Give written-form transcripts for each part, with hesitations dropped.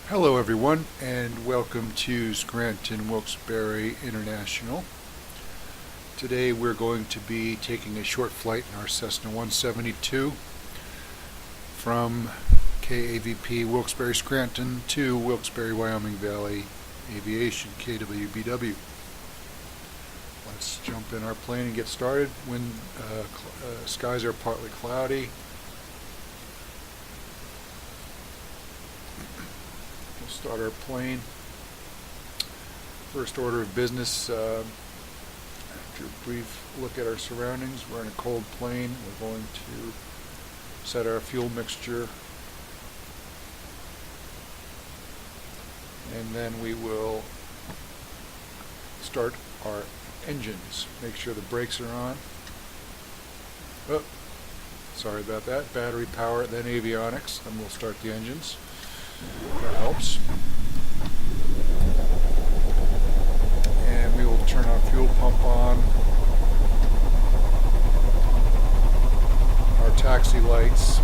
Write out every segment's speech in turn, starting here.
Hello everyone, and welcome to Scranton Wilkes-Barre International. Today we're going to be taking a short flight in our Cessna 172 from KAVP Wilkes-Barre Scranton to Wilkes-Barre Wyoming Valley Aviation, KWBW. Let's jump in our plane and get started. Skies are partly cloudy. Start our plane. First order of business, after a brief look at our surroundings, we're in a cold plane. We're going to set our fuel mixture, and then we will start our engines. Make sure the brakes are on. Oh, sorry about that. Battery power, then avionics, then we'll start the engines. That helps. And we will turn our fuel pump on. Our taxi lights,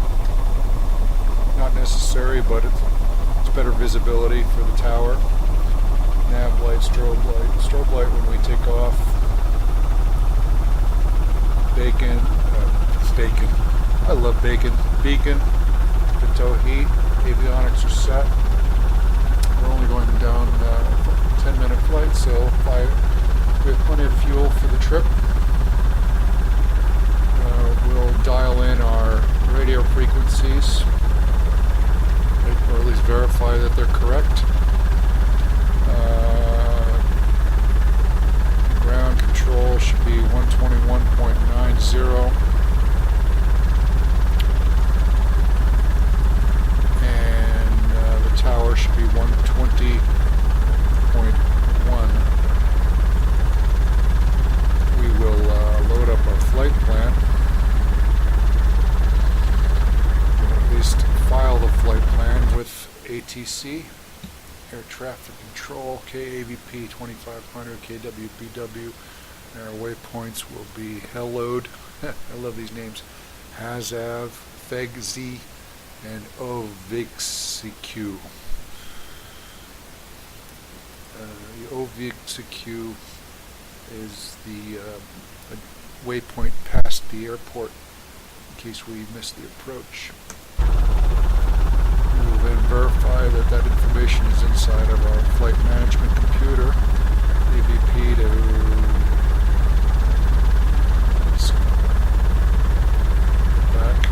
not necessary, but it's better visibility for the tower. Nav light, strobe light when we take off. Bacon. I love bacon. Beacon, pitot heat. Avionics are set. We're only going down a 10-minute flight, so we have plenty of fuel for the trip. We'll dial in our radio frequencies, or at least verify that they're correct. Ground control should be 121.90. Tower should be 120.1. We will load up our flight plan. We'll at least file the flight plan with ATC, Air Traffic Control, KAVP 2500, KWBW, and our waypoints will be Hellode. I love these names. Hazav, Thegzi, and OVIXQ. The OVIXQ is the waypoint past the airport in case we miss the approach. We will then verify that information is inside of our flight management computer. AVP to back.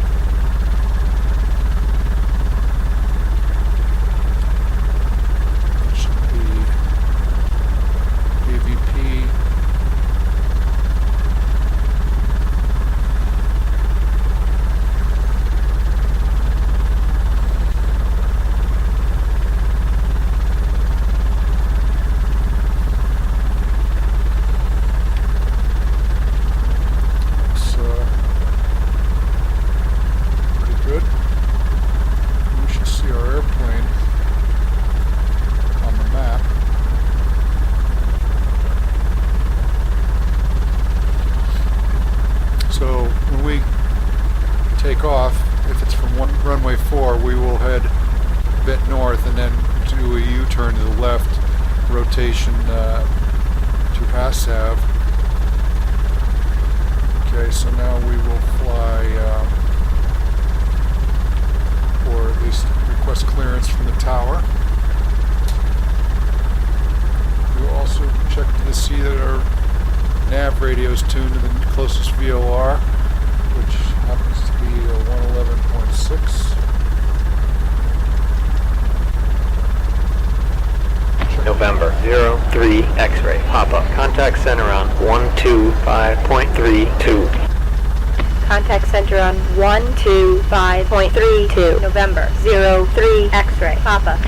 Off, if it's from runway 4, we will head a bit north and then do a U-turn to the left, rotation to Hazav. Okay, so now we will fly, or at least request clearance from the tower. We will also check to see that our nav radio is tuned to the closest VOR, which happens to be 111.6. November 03 X-ray. Pop-up. Contact center on 125.32. Contact center on 125.32. November 03 X-ray. Papa.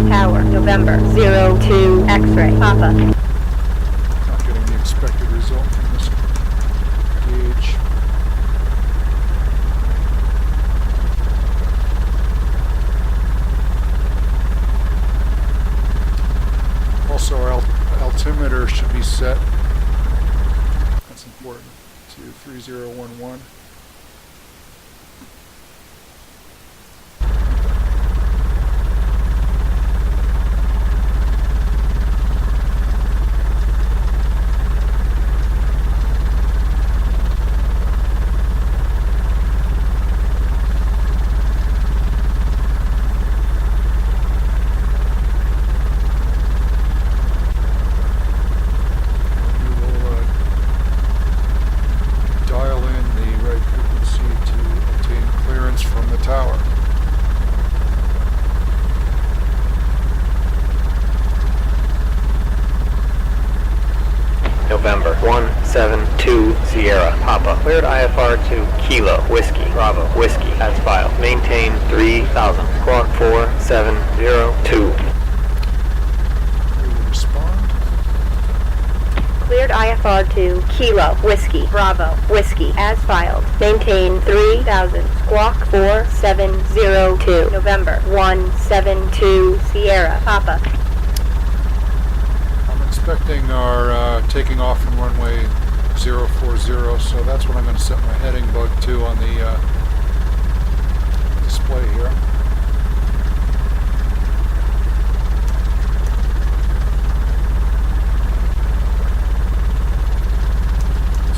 Tower. November 02 X-ray. Papa. Not getting the expected result from this gauge. Also, our altimeter should be set. That's important. To 3011. Papa. Cleared IFR to Kilo, Whiskey, Bravo, Whiskey, as filed. Maintain 3000. Squawk 4702. We will respond. Cleared IFR to Kilo, Whiskey, Bravo, Whiskey, as filed. Maintain 3000. Squawk 4702. November 172 Sierra, Papa. I'm expecting our taking off from runway 040, so that's what I'm going to set my heading bug to on the display here.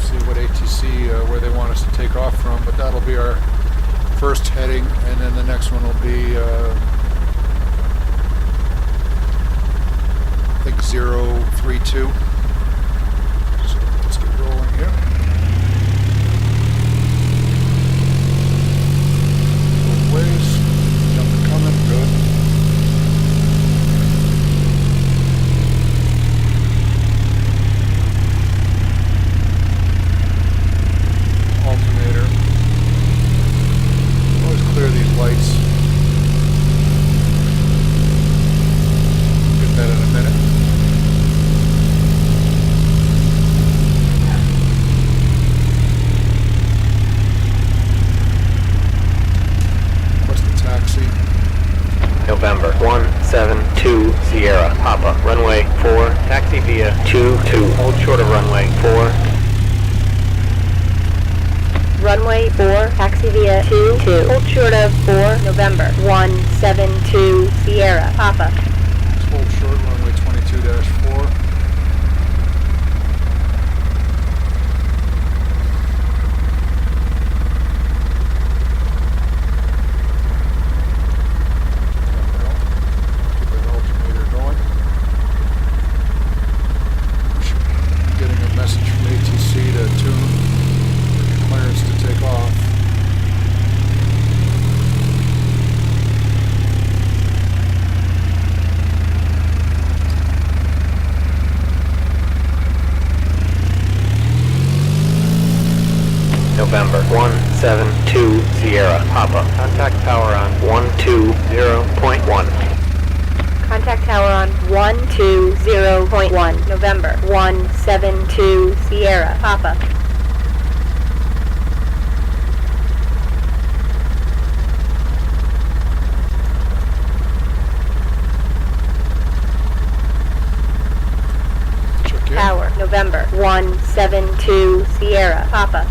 See what ATC, where they want us to take off from, but that'll be our first heading, and then the next one will be I think 032. So let's get rolling here. Both ways. Nothing coming. Good. Alternator. Always clear these lights. Get that in a minute. November 172 Sierra, Papa. Runway 4, taxi via 22. Hold short of runway 4. Runway 4, taxi via 22. Hold short of 4, November 172 Sierra, Papa. Let's hold short, runway 22-4. November 172 Sierra, Papa. Contact tower on 120.1. Contact tower on 120.1. November 172 Sierra, Papa. Check in. Tower, November 172 Sierra, Papa.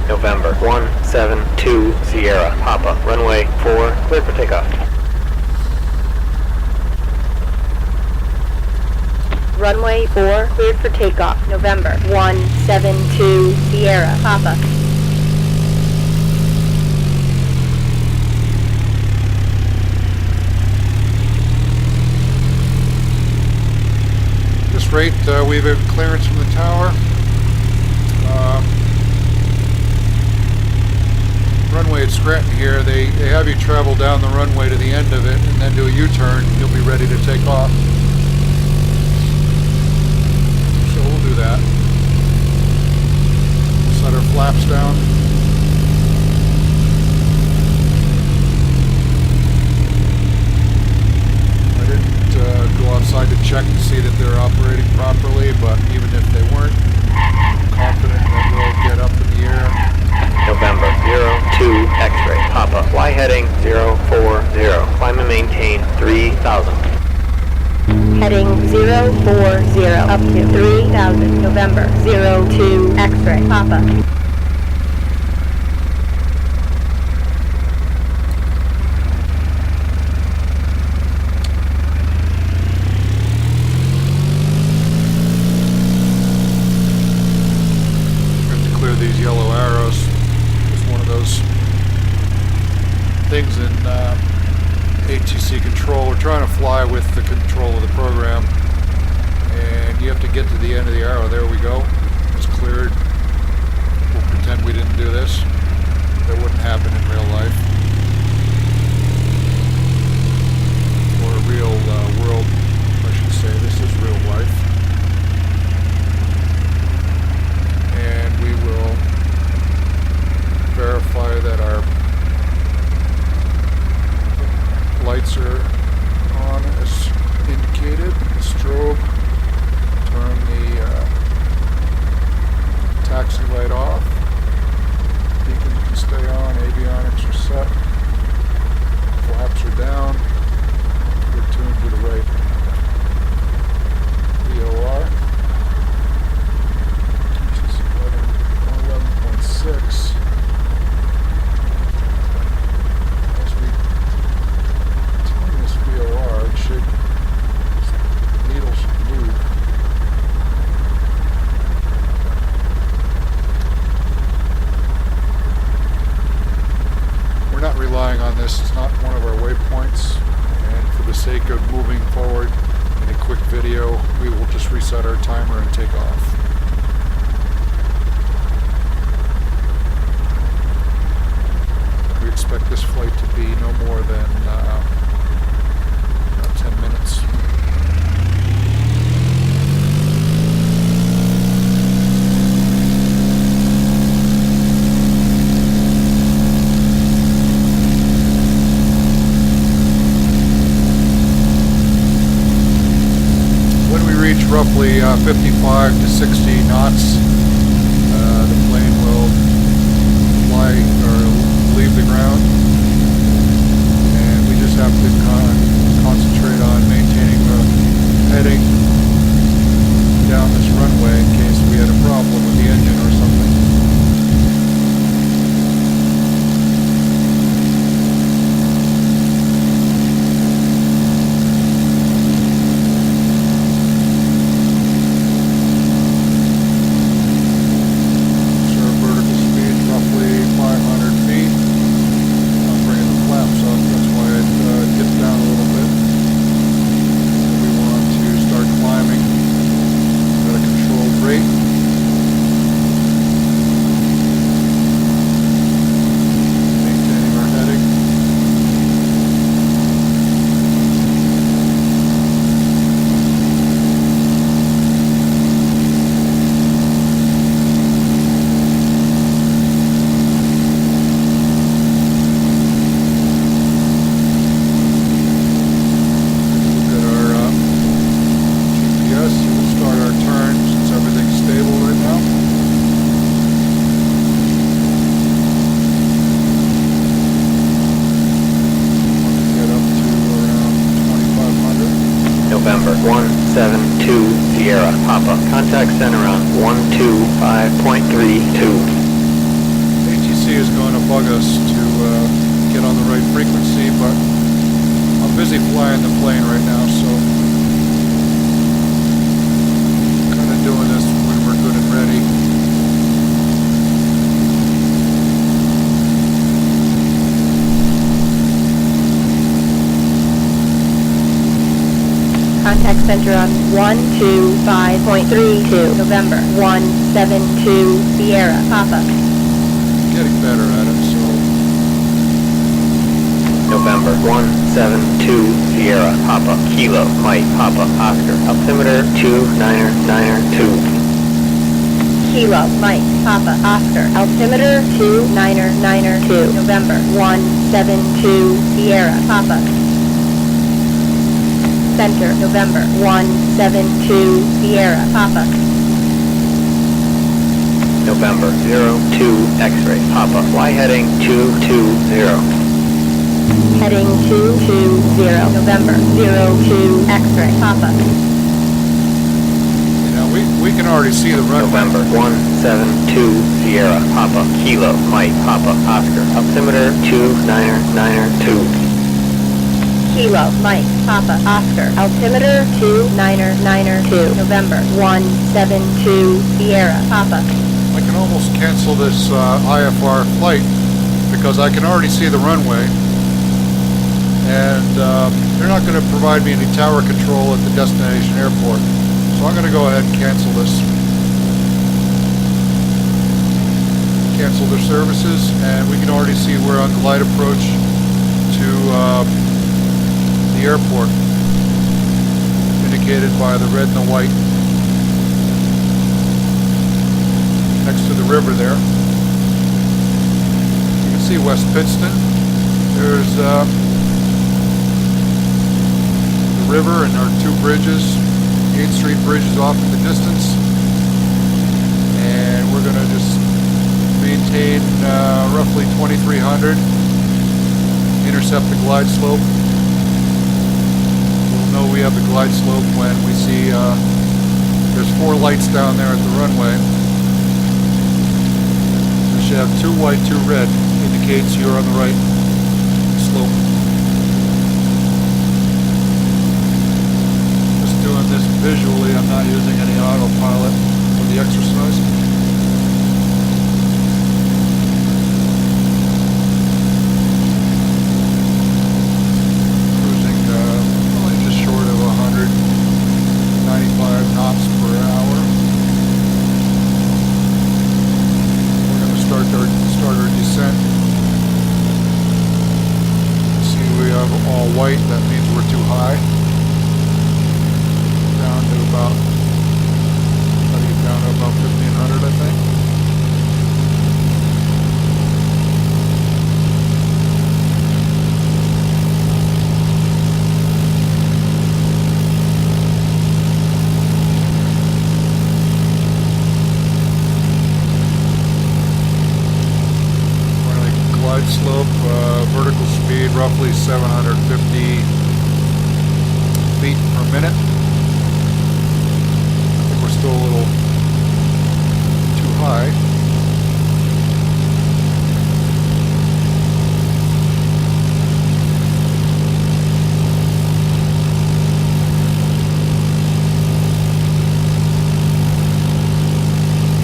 November 172 Sierra, Papa. Runway 4, clear for takeoff. Runway 4, cleared for takeoff. November 172 Sierra, Papa. This rate, we have clearance from the tower. Runway at Scranton here, they have you travel down the runway to the end of it and then do a U-turn. You'll be ready to take off. So we'll do that. Set our flaps down. I didn't go outside to check to see that they're operating properly, but even if they weren't, I'm confident that we'll get up in the air. November 02 X-ray, Papa. Fly heading 040. Climb and maintain 3000. Heading 040 up to 3000. November 02 X-ray, Papa. These yellow arrows is one of those things in ATC control. We're trying to fly with the control of the program, and you have to get to the end of the arrow. There we go. It's cleared. We'll pretend we didn't do this. That wouldn't happen in real life or a real world, I should say. This is real life. waypoints, and for the sake of moving forward in a quick video, we will just reset our timer and take off. We expect this flight to be no more than about 10 minutes. When we reach roughly 55 to 60 knots, the plane will fly or leave the ground, and we just have to concentrate on maintaining the heading down this runway in case we had a problem with the engine or something. November 172 Sierra Papa. Contact center on 125.32. ATC is going to bug us to get on the right frequency, but I'm busy flying the plane right now, so kind of doing this when we're good and ready. Contact center on 125.32. November 172 Sierra Papa. Getting better at it, so November 172 Sierra Papa. Kilo Mike Papa Oscar. Altimeter 2992. Kilo Mike Papa Oscar. Altimeter 2992. November 172 Sierra Papa. Center, November 172 Sierra Papa. November 02 X-ray Papa. Fly heading 220. Heading 220. November 02 X-ray Papa. you know, we can already see the runway. November 172 Sierra Papa. Kilo Mike Papa Oscar. Altimeter 2992. Kilo Mike Papa Oscar. Altimeter 2992. November 172 Sierra Papa. I can almost cancel this IFR flight because I can already see the runway, and they're not going to provide me any tower control at the destination airport, so I'm going to go ahead and cancel this. Cancel their services, and we can already see we're on the light approach to the airport, indicated by the red and the white next to the river there. You can see West Pittston. There's the river and our two bridges. 8th Street Bridge is off in the distance, and we're going to just maintain roughly 2300, intercept the glide slope. Know we have the glide slope when we see there's 4 lights down there at the runway. We should have 2 white, 2 red, indicates you're on the right slope. Just doing this visually, I'm not using any autopilot for the exercise. white, that means we're too high. Down to about, how do you get down to about 1500, I think. Slope, vertical speed roughly 750 feet per minute. I think we're still a little too high.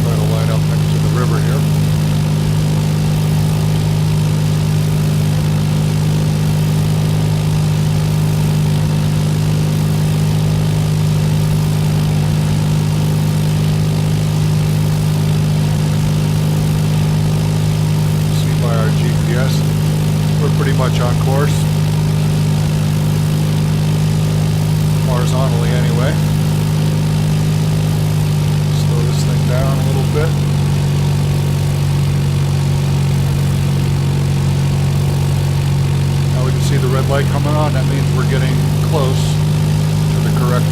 Try to line up next to the river here. Pretty much on course, horizontally anyway. Slow this thing down a little bit. Now we can see the red light coming on. That means we're getting close to the correct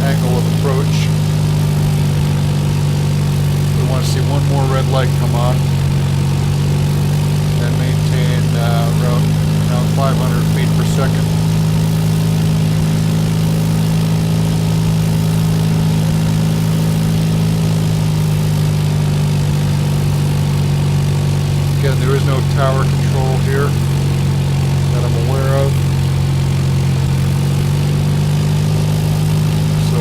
angle of approach. We want to see one more red light come on and maintain around 500 feet per second. Again, there is no tower control here that I'm aware of, so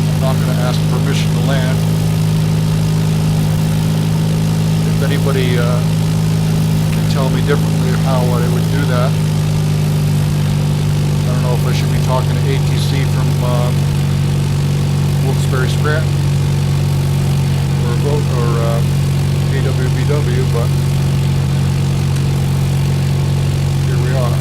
I'm not going to ask permission to land. If anybody tell me differently how I would do that. I don't know if I should be talking to ATC from Wilkes, Scranton or KWBW, but here we are.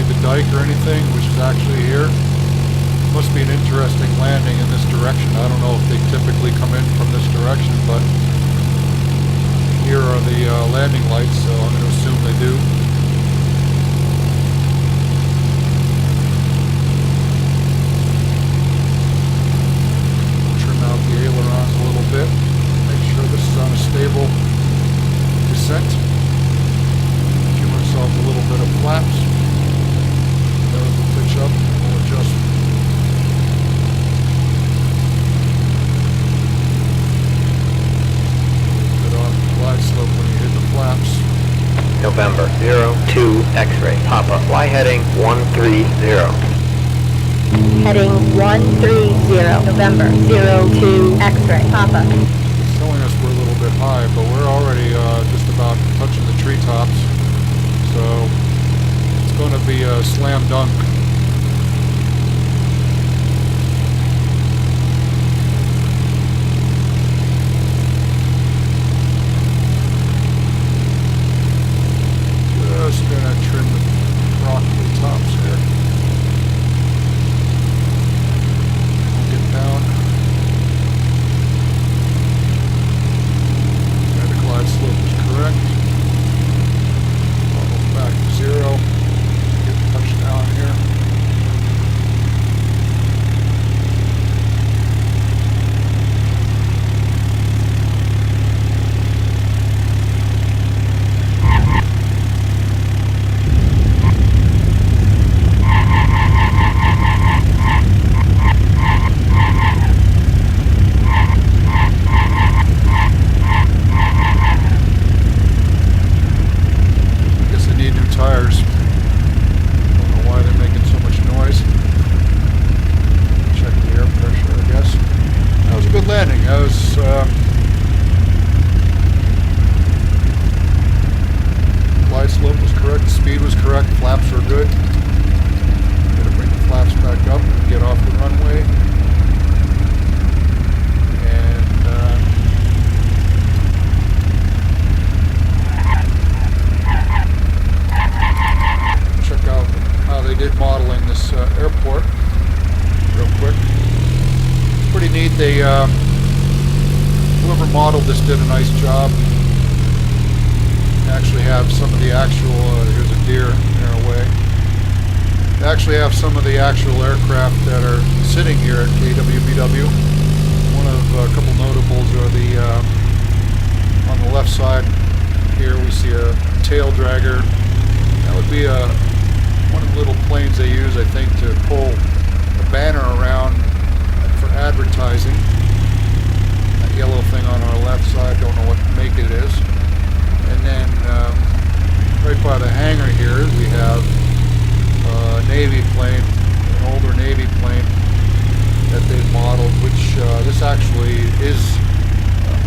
The dike or anything, which is actually here. Must be an interesting landing in this direction. I don't know if they typically come in from this direction, but here are the landing lights, so I'm going to assume they do. Trim out the ailerons a little bit. Make sure this is on a stable descent. Give myself a little bit of flaps. Pitch up, we'll adjust. Bit on glide slope when you hit the flaps. November 02 X-ray Papa. Fly heading 130. Heading 130, November 02 X-ray Papa. It's telling us we're a little bit high, but we're already just about touching the treetops, so it's going to be a slam dunk. Just gonna trim the broccoli tops here. We'll get down. And the glide slope is correct. Almost back to zero. Get touchdown here. Slope was correct, speed was correct, flaps were good. Gotta bring the flaps back up and get off the runway. did modeling this airport real quick. Pretty neat. They whoever modeled this did a nice job. They actually have some of the actual here's a deer in our way. They actually have some of the actual aircraft that are sitting here at KWBW. One of a couple notables are the on the left side here we see a tail dragger. That would be one of the little planes they use, I think, to pull a banner around for advertising. That yellow thing on our left side, don't know what make it is. And then right by the hangar here we have a Navy plane, an older Navy plane that they've modeled, which this actually is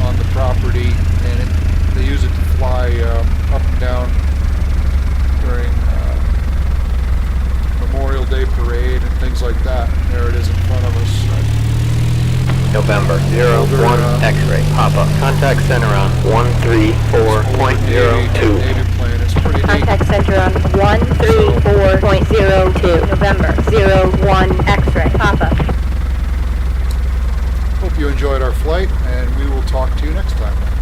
on the property, and they use it to fly up and down during Memorial Day parade and things like that. There it is in front of us. November 01 X-ray. Papa. Contact center on 134.02. Navy plane. It's pretty neat. Contact center on 134.02. November 01 X-ray. Papa. Hope you enjoyed our flight, and we will talk to you next time.